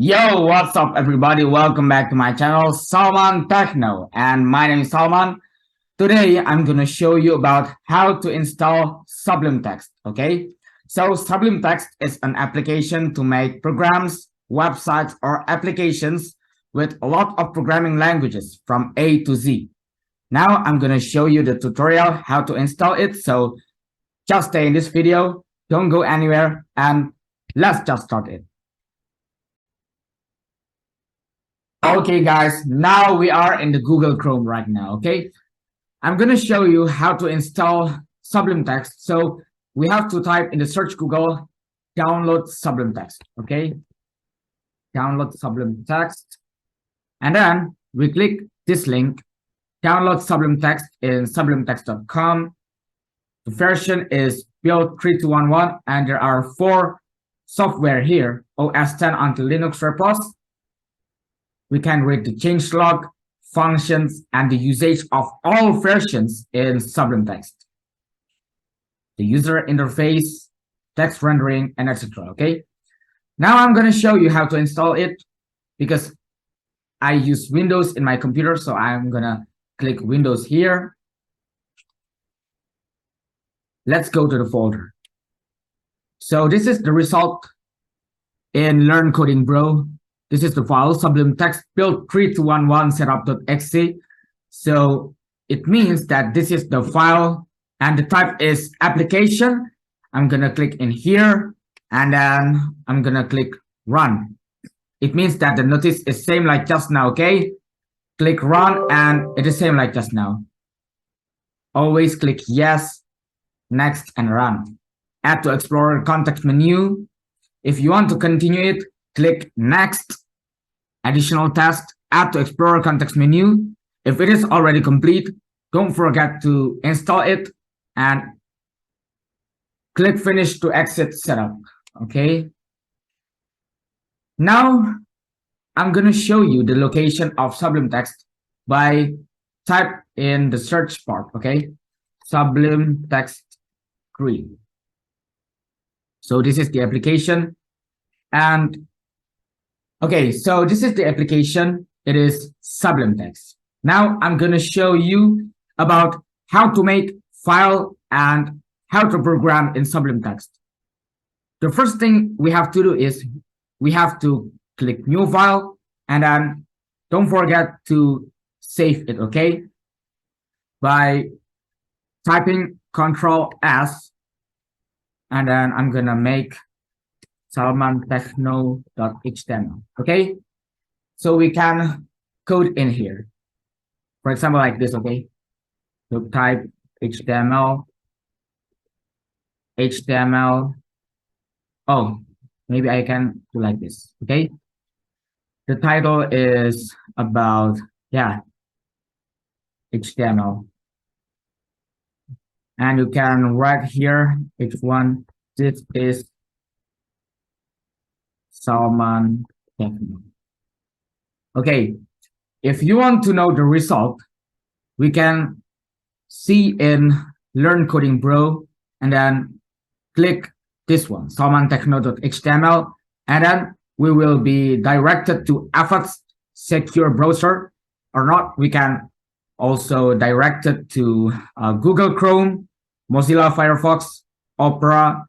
Yo, what's up everybody? Welcome back to my channel, Salman Techno, and my name is Salman. Today, I'm gonna show you about how to install Sublime Text, okay? So Sublime Text is an application to make programs, websites, or applications with a lot of programming languages from A to Z. Now, I'm gonna show you the tutorial how to install it, so just stay in this video, don't go anywhere, and let's just start it. Okay, guys, now we are in the Google Chrome right now, okay? I'm going to show you how to install Sublime Text. So we have to type in the search Google, download Sublime Text, okay? Download Sublime Text. And then we click this link, download Sublime Text in sublimetext.com. The version is build 3211, and there are 4 software here, OS 10 until Linux repos. We can read the changelog, functions, and the usage of all versions in Sublime Text. The user interface, text rendering, and etc. Okay. Now I'm going to show you how to install it because I use Windows in my computer. So I'm going to click Windows here. Let's go to the folder. So this is the result in Learn Coding Bro. This is the file, Sublime Text build 3211 setup.exe. So it means that this is the file and the type is application. I'm going to click in here and then I'm going to click run. It means that the notice is same like just now, okay? Click run and it is same like just now. Always click yes, next, and run. Add to Explorer context menu. If you want to continue it, click next. Additional task, add to Explorer context menu. If it is already complete, don't forget to install it and click finish to exit setup. Okay. Now I'm going to show you the location of Sublime Text by type in the search part. Okay. Sublime Text 3. So this is the application. And okay, so this is the application. It is Sublime Text. Now I'm going to show you about how to make file and how to program in Sublime Text. The first thing we have to do is we have to click new file and then don't forget to save it, okay? By typing Control S and then I'm going to make salmantechno.html. Okay, so we can code in here, for example, like this. Okay, so type HTML. Oh, maybe I can do like this. Okay, the title is about HTML, and you can write here H1. This is Salman Techno. Okay, if you want to know the result, we can see in Learn Coding Bro and then click this one, salmantechno.html, and then we will be directed to Avast secure browser or not. We can also direct it to Google Chrome, Mozilla Firefox, Opera,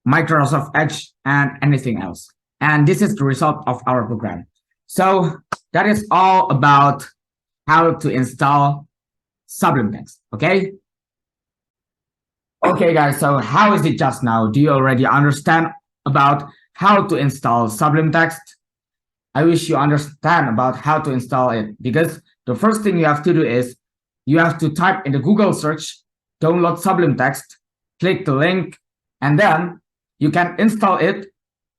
Microsoft Edge, and anything else. And this is the result of our program. So that is all about how to install Sublime Text, okay? Okay, guys, so how is it just now? Do you already understand about how to install Sublime Text? I wish you understand about how to install it, because the first thing you have to do is you have to type in the Google search, download Sublime Text, click the link, and then you can install it.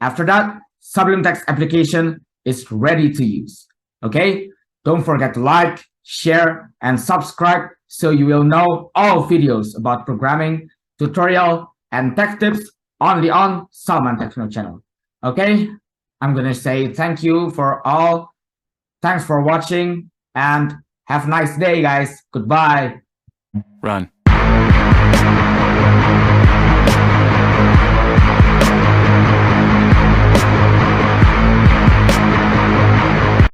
After that, Sublime Text application is ready to use. Okay, don't forget to like, share, and subscribe so you will know all videos about programming, tutorial, and tech tips only on Salman Techno channel. Okay, I'm gonna say thank you for all. Thanks for watching and have a nice day, guys. Goodbye. Run.